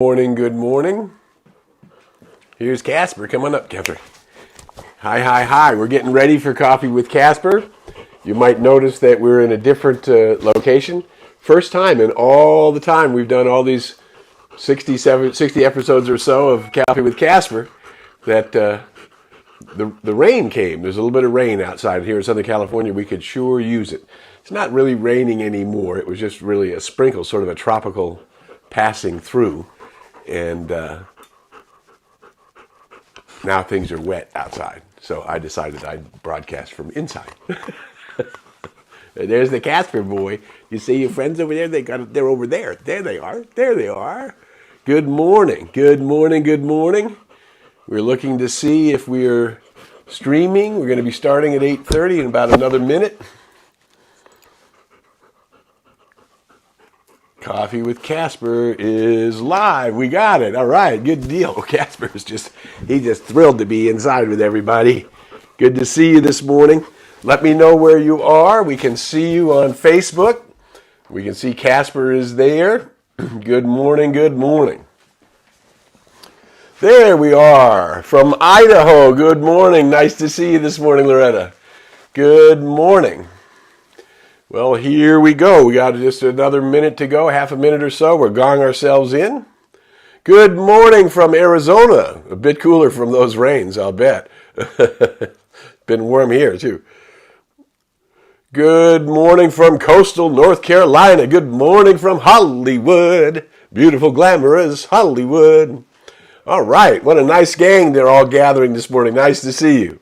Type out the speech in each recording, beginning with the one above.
Morning, good morning. Here's Casper. Come on up, Casper. Hi. We're getting ready for Coffee with Casper. You might notice that we're in a different location. First time in all the time we've done all these 60 episodes or so of Coffee with Casper that the rain came. There's a little bit of rain outside here in Southern California. We could sure use it. It's not really raining anymore. It was just really a sprinkle, sort of a tropical passing through. And now things are wet outside, so I decided I'd broadcast from inside. There's the Casper boy. You see your friends over there? They're over there. There they are. Good morning. We're looking to see if we're streaming. We're going to be starting at 8:30 in about another minute. Coffee with Casper is live. We got it. All right. Good deal. Casper is just thrilled to be inside with everybody. Good to see you this morning. Let me know where you are. We can see you on Facebook. We can see Casper is there. Good morning. There we are from Idaho. Good morning. Nice to see you this morning, Loretta. Good morning. Well, here we go. We got just another minute to go, half a minute or so. We're gong ourselves in. Good morning from Arizona. A bit cooler from those rains, I'll bet. Been warm here, too. Good morning from coastal North Carolina. Good morning from Hollywood. Beautiful, glamorous Hollywood. All right. What a nice gang they're all gathering this morning. Nice to see you.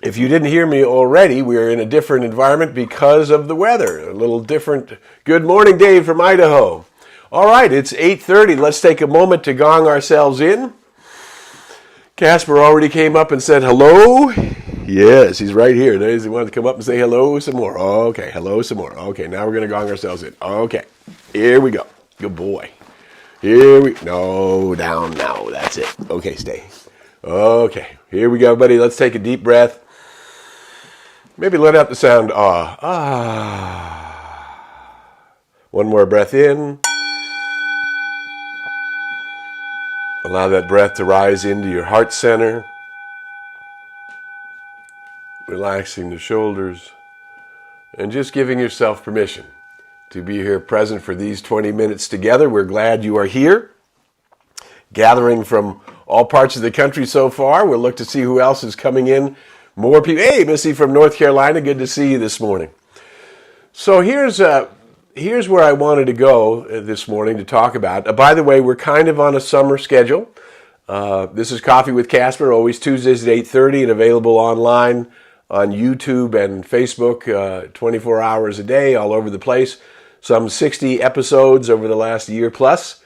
If you didn't hear me already, we're in a different environment because of the weather. A little different. Good morning, Dave from Idaho. All right, it's 8:30. Let's take a moment to gong ourselves in. Casper already came up and said hello. Yes, he's right here. He wanted to come up and say hello some more. Okay, hello some more. Okay, now we're going to gong ourselves in. Okay, here we go. Good boy. No, down now. That's it. Okay, stay. Okay, here we go, buddy. Let's take a deep breath. Maybe let out the sound One more breath in. Allow that breath to rise into your heart center. Relaxing the shoulders. And just giving yourself permission to be here present for these 20 minutes together. We're glad you are here. Gathering from all parts of the country so far. We'll look to see who else is coming in. More people. Hey, Missy from North Carolina. Good to see you this morning. So here's where I wanted to go this morning to talk about. By the way, we're kind of on a summer schedule. This is Coffee with Casper, always Tuesdays at 8:30 and available online on YouTube and Facebook 24 hours a day, all over the place. Some 60 episodes over the last year plus.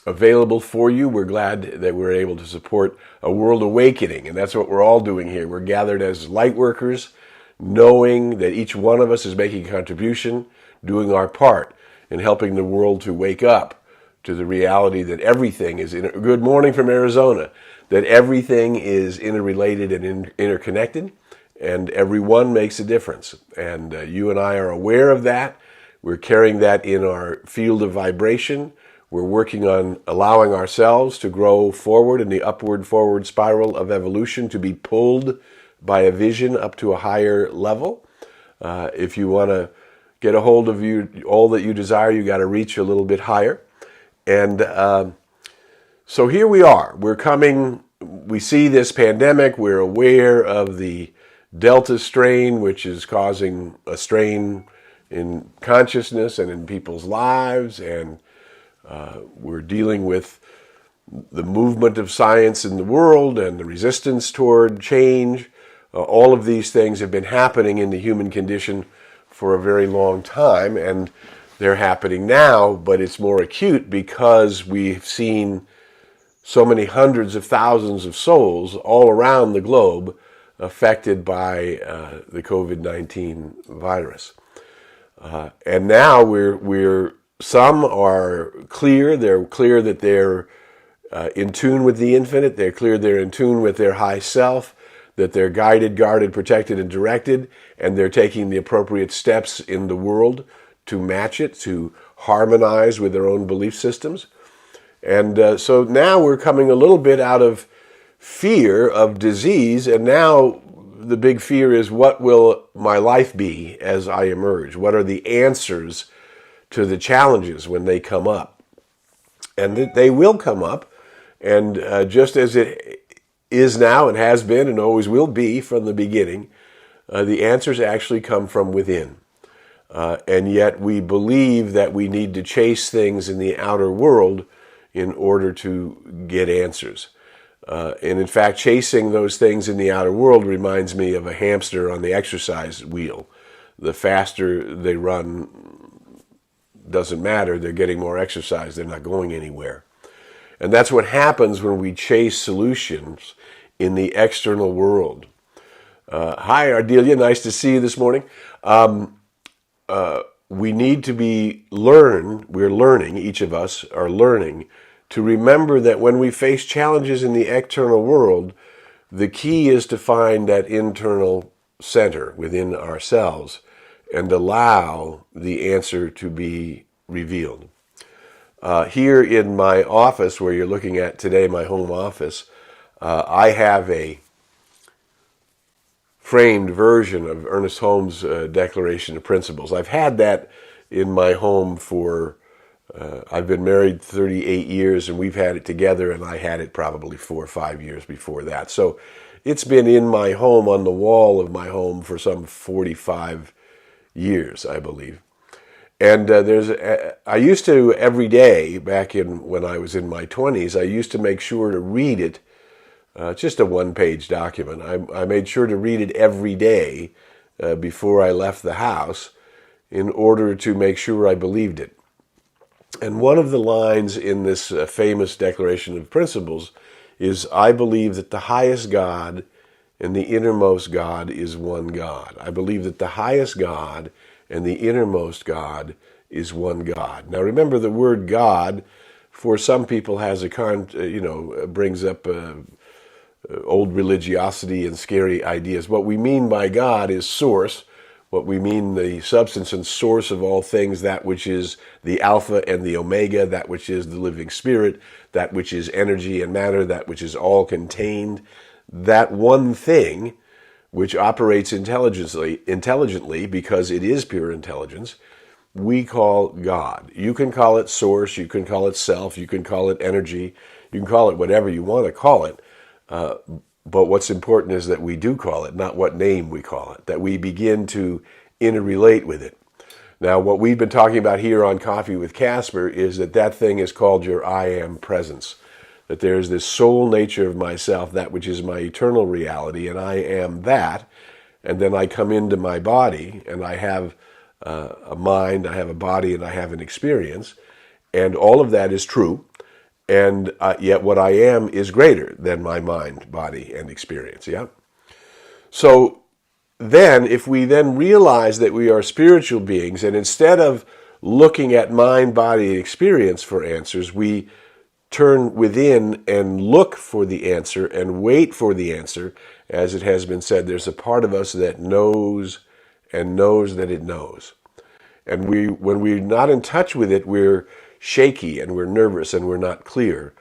Available for you. We're glad that we're able to support a world awakening, and that's what we're all doing here. We're gathered as light workers, knowing that each one of us is making a contribution, doing our part in helping the world to wake up to the reality that everything is good morning from Arizona, that everything is interrelated and interconnected, and everyone makes a difference. And you and I are aware of that. We're carrying that in our field of vibration. We're working on allowing ourselves to grow forward in the upward forward spiral of evolution, to be pulled by a vision up to a higher level. If you want to get a hold of all that you desire, you got to reach a little bit higher. And so here we are. We see this pandemic. We're aware of the Delta strain, which is causing a strain in consciousness and in people's lives, and we're dealing with the movement of science in the world and the resistance toward change. All of these things have been happening in the human condition for a very long time, and they're happening now, but it's more acute because we've seen so many hundreds of thousands of souls all around the globe affected by the COVID-19 virus. And now some are clear. They're clear that they're in tune with the infinite. They're clear they're in tune with their high self, that they're guided, guarded, protected, and directed, and they're taking the appropriate steps in the world to match it, to harmonize with their own belief systems. And so now we're coming a little bit out of fear of disease, and now the big fear is, what will my life be as I emerge? What are the answers to the challenges when they come up? And they will come up, and just as it is now and has been and always will be from the beginning, the answers actually come from within. And yet we believe that we need to chase things in the outer world in order to get answers. And in fact, chasing those things in the outer world reminds me of a hamster on the exercise wheel. The faster they run, doesn't matter. They're getting more exercise. They're not going anywhere. And that's what happens when we chase solutions in the external world. Hi, Ardelia. Nice to see you this morning. We need to we're learning, each of us are learning, to remember that when we face challenges in the external world, the key is to find that internal center within ourselves and allow the answer to be revealed. Here in my office, where you're looking at today, my home office, I have a framed version of Ernest Holmes' Declaration of Principles. I've had that in my home for I've been married 38 years, and we've had it together, and I had it probably 4 or 5 years before that. So it's been in my home, on the wall of my home, for some 45 years, I believe. And I used to, every day, back when I was in my 20s, I used to make sure to read it. Just a one-page document. I made sure to read it every day before I left the house in order to make sure I believed it. And one of the lines in this famous Declaration of Principles is, I believe that the highest God and the innermost God is one God. I believe that the highest God and the innermost God is one God. Now remember, the word God, for some people, has brings up old religiosity and scary ideas. What we mean by God is source. What we mean, the substance and source of all things, that which is the Alpha and the Omega, that which is the living spirit, that which is energy and matter, that which is all contained. That one thing which operates intelligently because it is pure intelligence, we call God. You can call it source, you can call it self, you can call it energy, you can call it whatever you want to call it. But what's important is that we do call it, not what name we call it, that we begin to interrelate with it. Now, what we've been talking about here on Coffee with Casper is that thing is called your I am presence, that there's this soul nature of myself, that which is my eternal reality, and I am that, and then I come into my body, and I have a mind, I have a body, and I have an experience, and all of that is true. And yet what I am is greater than my mind, body, and experience, yeah? So then, if we then realize that we are spiritual beings, and instead of looking at mind, body, and experience for answers, we turn within and look for the answer and wait for the answer. As it has been said, there's a part of us that knows and knows that it knows. And when we're not in touch with it, we're shaky and we're nervous and we're not clear.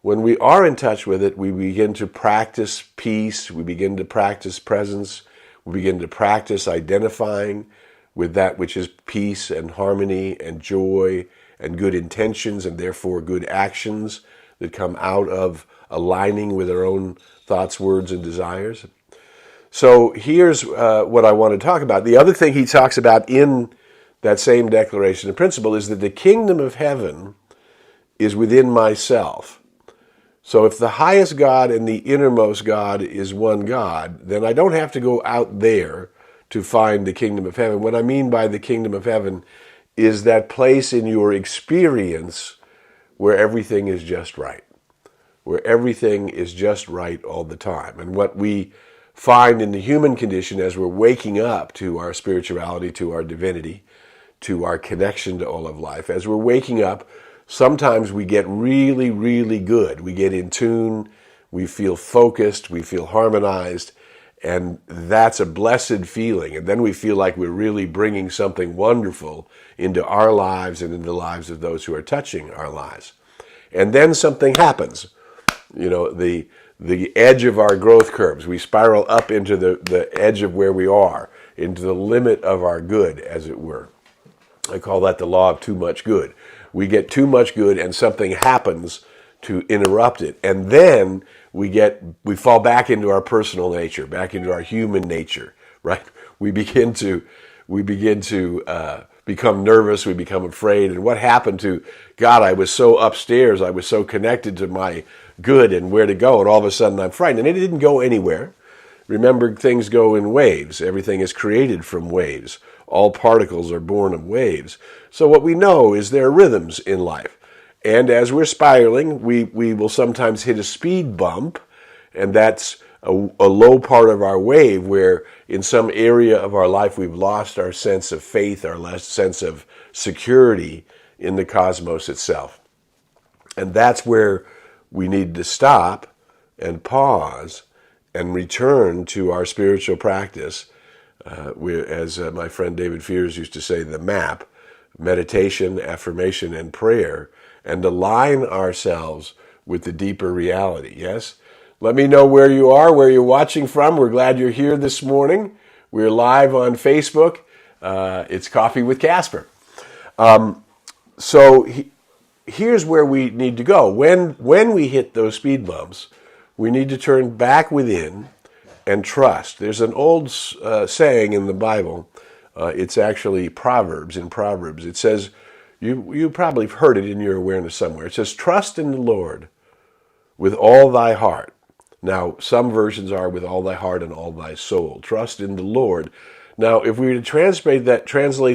When we are in touch with it, we begin to practice peace, we begin to practice presence, we begin to practice identifying with that which is peace and harmony and joy and good intentions, and therefore good actions that come out of aligning with our own thoughts, words, and desires. So here's what I want to talk about. The other thing he talks about in that same Declaration of Principle is that the kingdom of heaven is within myself. So if the highest God and the innermost God is one God, then I don't have to go out there to find the kingdom of heaven. What I mean by the kingdom of heaven is that place in your experience where everything is just right, where everything is just right all the time. And what we find in the human condition as we're waking up to our spirituality, to our divinity, to our connection to all of life, as we're waking up, sometimes we get really, really good. We get in tune, we feel focused, we feel harmonized, And that's a blessed feeling. And then we feel like we're really bringing something wonderful into our lives and into the lives of those who are touching our lives. And then something happens. You know, the edge of our growth curves. We spiral up into the edge of where we are, into the limit of our good, as it were. I call that the law of too much good. We get too much good and something happens to interrupt it. And then we fall back into our personal nature, back into our human nature, right? We begin to become nervous, we become afraid. And what happened to God? I was so upstairs, I was so connected to my good and where to go, and all of a sudden I'm frightened. And it didn't go anywhere. Remember, things go in waves. Everything is created from waves. All particles are born of waves. So what we know is there are rhythms in life. And as we're spiraling, we will sometimes hit a speed bump, and that's a low part of our wave where in some area of our life we've lost our sense of faith, our sense of security in the cosmos itself. And that's where we need to stop and pause and return to our spiritual practice, as my friend David Fears used to say, the MAP, meditation, affirmation, and prayer, and align ourselves with the deeper reality, yes? Let me know where you are, where you're watching from. We're glad you're here this morning. We're live on Facebook. It's Coffee with Casper. Here's where we need to go. When we hit those speed bumps, we need to turn back within and trust. There's an old saying in the Bible. It's actually Proverbs. In Proverbs, it says, you probably have heard it in your awareness somewhere. It says, trust in the Lord with all thy heart. Now, some versions are with all thy heart and all thy soul. Trust in the Lord. Now, if we were to translate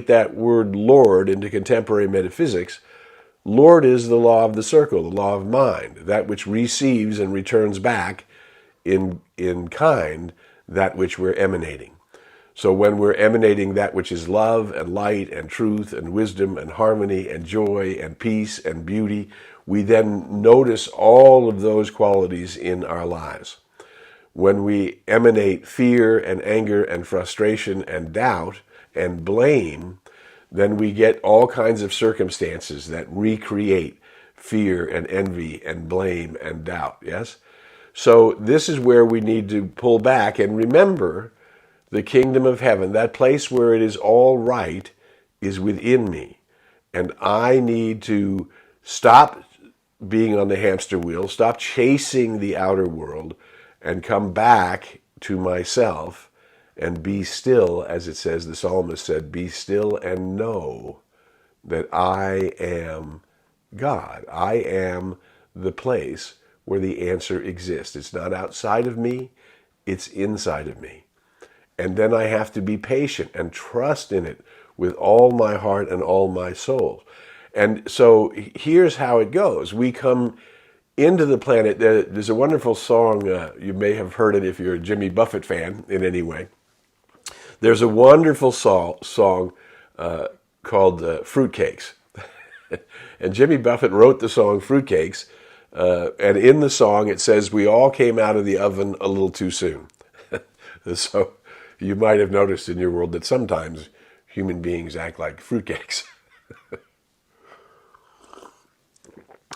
that word Lord into contemporary metaphysics, Lord is the law of the circle, the law of mind, that which receives and returns back in kind that which we're emanating. So when we're emanating that which is love and light and truth and wisdom and harmony and joy and peace and beauty, we then notice all of those qualities in our lives. When we emanate fear and anger and frustration and doubt and blame, then we get all kinds of circumstances that recreate fear and envy and blame and doubt, yes? So this is where we need to pull back and remember the kingdom of heaven, that place where it is all right, is within me. And I need to stop being on the hamster wheel, stop chasing the outer world, and come back to myself and be still, as it says, the psalmist said, be still and know that I am God. I am the place where the answer exists. It's not outside of me, it's inside of me. And then I have to be patient and trust in it with all my heart and all my soul. And so here's how it goes. We come into the planet. There's a wonderful song, you may have heard it if you're a Jimmy Buffett fan in any way. There's a wonderful song called Fruitcakes. And Jimmy Buffett wrote the song Fruitcakes, and in the song it says, we all came out of the oven a little too soon. So you might have noticed in your world that sometimes human beings act like fruitcakes.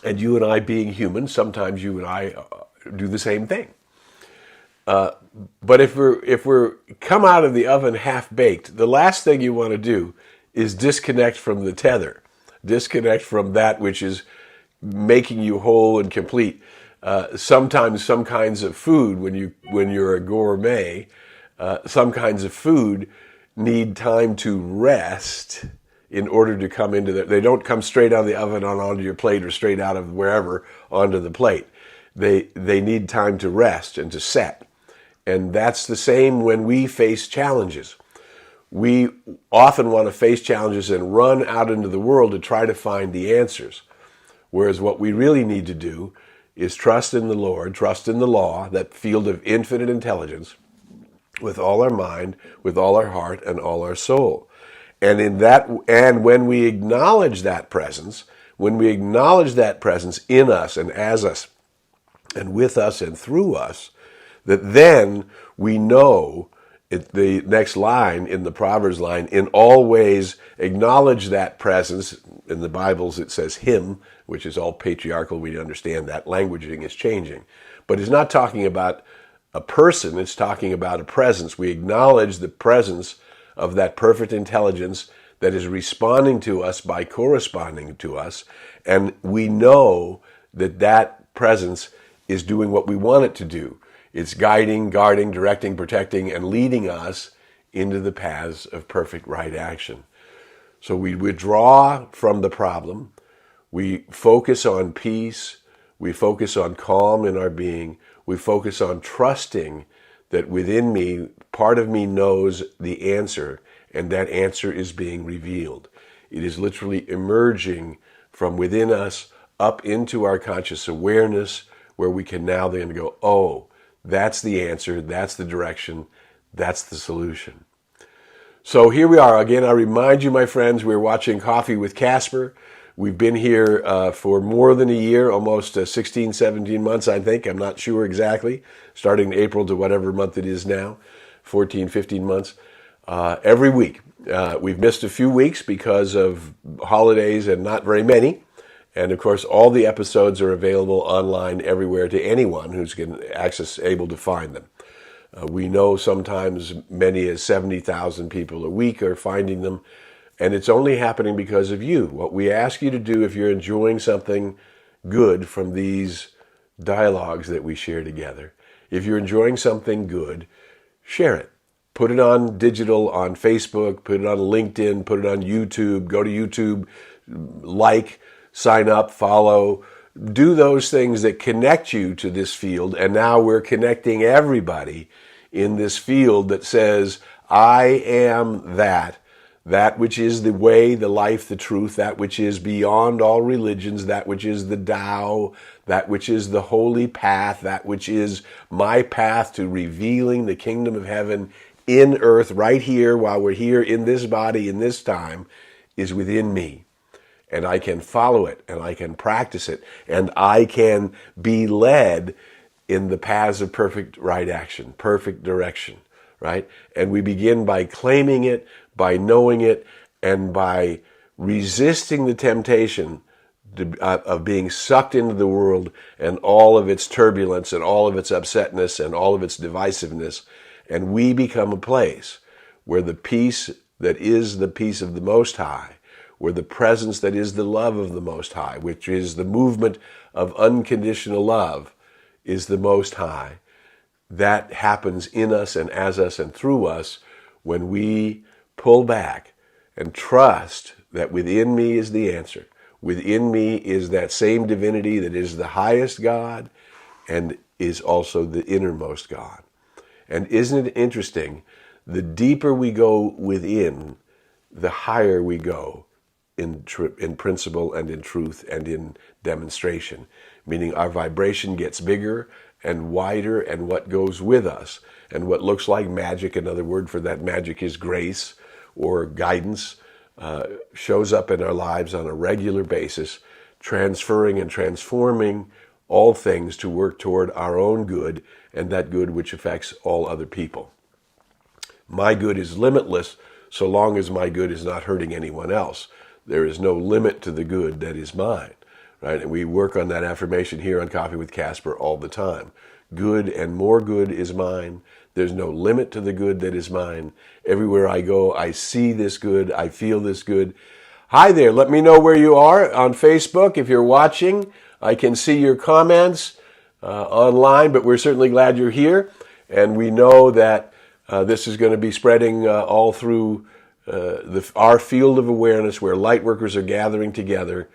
And you and I being human, sometimes you and I do the same thing. But if we're come out of the oven half-baked, the last thing you want to do is disconnect from the tether. Disconnect from that which is making you whole and complete. Sometimes some kinds of food, when you're a gourmet, some kinds of food need time to rest in order to come into they don't come straight out of the oven onto your plate or straight out of wherever onto the plate. They need time to rest and to set. And that's the same when we face challenges. We often want to face challenges and run out into the world to try to find the answers. Whereas what we really need to do is trust in the Lord, trust in the law, that field of infinite intelligence, with all our mind, with all our heart, and all our soul. And when we acknowledge that presence, in us and as us, and with us and through us, that then we know the next line in the Proverbs line, in all ways acknowledge that presence. In the Bibles it says him, which is all patriarchal. We understand that languaging is changing. But it's not talking about a person, it's talking about a presence. We acknowledge the presence of that perfect intelligence that is responding to us by corresponding to us. And we know that that presence is doing what we want it to do. It's guiding, guarding, directing, protecting, and leading us into the paths of perfect right action. So we withdraw from the problem. We focus on peace. We focus on calm in our being. We focus on trusting that within me, part of me knows the answer, and that answer is being revealed. It is literally emerging from within us up into our conscious awareness, where we can now then go, oh, that's the answer, that's the direction, that's the solution. So here we are. Again, I remind you, my friends, we're watching Coffee with Casper. We've been here for more than a year, almost 16, 17 months, I think. I'm not sure exactly. Starting April to whatever month it is now, 14, 15 months. Every week. We've missed a few weeks because of holidays and not very many. And of course, all the episodes are available online everywhere to anyone who's able to find them. We know sometimes many as 70,000 people a week are finding them, and it's only happening because of you. What we ask you to do, if you're enjoying something good from these dialogues that we share together, if you're enjoying something good, share it. Put it on digital, on Facebook, put it on LinkedIn, put it on YouTube, go to YouTube, sign up, follow, do those things that connect you to this field. And now we're connecting everybody in this field that says, I am that which is the way, the life, the truth, that which is beyond all religions, that which is the Tao, that which is the holy path, that which is my path to revealing the kingdom of heaven in earth right here while we're here in this body in this time is within me. And I can follow it, and I can practice it, and I can be led in the paths of perfect right action, perfect direction, right? And we begin by claiming it, by knowing it, and by resisting the temptation of being sucked into the world and all of its turbulence and all of its upsetness and all of its divisiveness. And we become a place where the peace that is the peace of the Most High, where the presence that is the love of the Most High, which is the movement of unconditional love, is the Most High. That happens in us and as us and through us when we pull back and trust that within me is the answer. Within me is that same divinity that is the highest God and is also the innermost God. And isn't it interesting? The deeper we go within, the higher we go in principle and in truth and in demonstration, meaning our vibration gets bigger and wider, and what goes with us and what looks like magic, another word for that magic is grace or guidance, shows up in our lives on a regular basis, transferring and transforming all things to work toward our own good and that good which affects all other people. My good is limitless so long as my good is not hurting anyone else. There is no limit to the good that is mine, right? And we work on that affirmation here on Coffee with Casper all the time. Good and more good is mine. There's no limit to the good that is mine. Everywhere I go, I see this good. I feel this good. Hi there. Let me know where you are on Facebook. If you're watching, I can see your comments online, but we're certainly glad you're here. And we know that this is going to be spreading all through our field of awareness where light workers are gathering together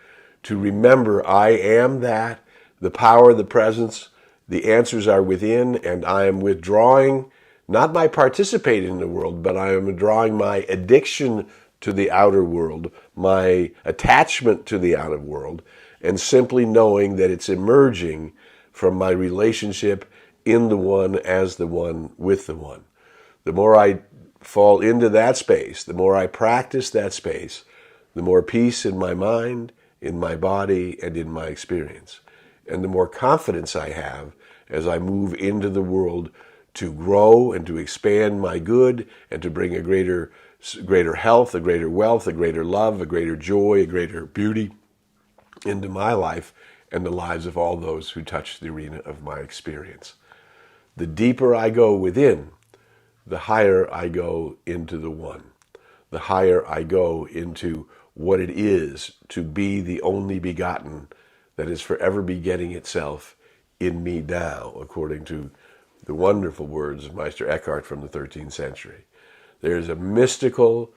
to remember I am that, the power, the presence, the answers are within, and I am withdrawing, not by participating in the world, but I am withdrawing my addiction to the outer world, my attachment to the outer world, and simply knowing that it's emerging from my relationship in the one, as the one, with the one. The more I fall into that space, the more I practice that space, the more peace in my mind, in my body, and in my experience. and the more confidence I have as I move into the world to grow and to expand my good and to bring a greater health, a greater wealth, a greater love, a greater joy, a greater beauty into my life and the lives of all those who touch the arena of my experience. The deeper I go within, the higher I go into the one. The higher I go into what it is to be the only begotten that is forever begetting itself in me now, according to the wonderful words of Meister Eckhart from the 13th century. There's a mystical,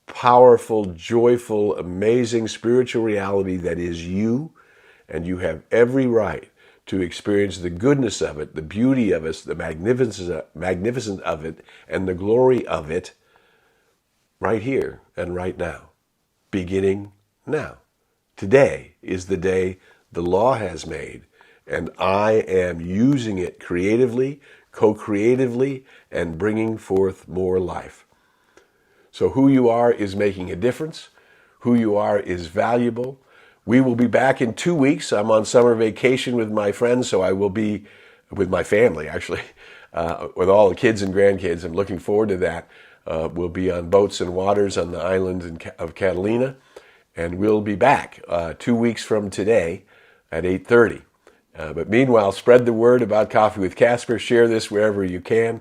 powerful, joyful, amazing spiritual reality that is you, and you have every right to experience the goodness of it, the beauty of it, the magnificence of it, and the glory of it right here and right now, beginning now. Today is the day the law has made, and I am using it creatively, co-creatively, and bringing forth more life. So who you are is making a difference. Who you are is valuable. We will be back in 2 weeks. I'm on summer vacation with my friends, so I will be with my family, actually, with all the kids and grandkids. I'm looking forward to that. We'll be on boats and waters on the island of Catalina, and we'll be back 2 weeks from today at 8:30. But meanwhile, spread the word about Coffee with Casper. Share this wherever you can,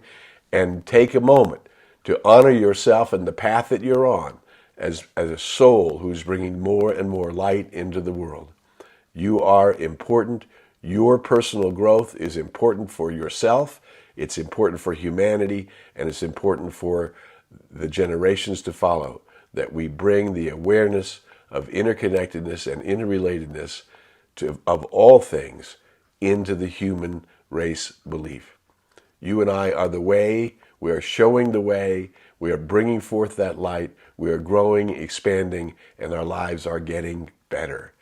and take a moment to honor yourself and the path that you're on as a soul who's bringing more and more light into the world. You are important. Your personal growth is important for yourself. It's important for humanity, and it's important for the generations to follow, that we bring the awareness of interconnectedness and interrelatedness of all things into the human race belief. You and I are the way. We are showing the way. We are bringing forth that light. We are growing, expanding, and our lives are getting better.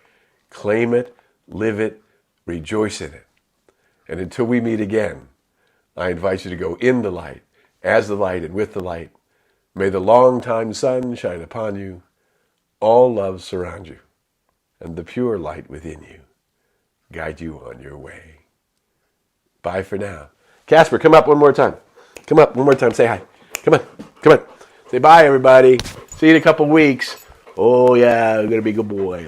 Claim it, live it, rejoice in it. And until we meet again, I invite you to go in the light, as the light, and with the light. May the long-time sun shine upon you, all love surround you, and the pure light within you guide you on your way. Bye for now. Casper, come up one more time. Come up one more time. Say hi. Come on. Come on. Say bye, everybody. See you in a couple weeks. Oh, yeah, I'm going to be a good boy.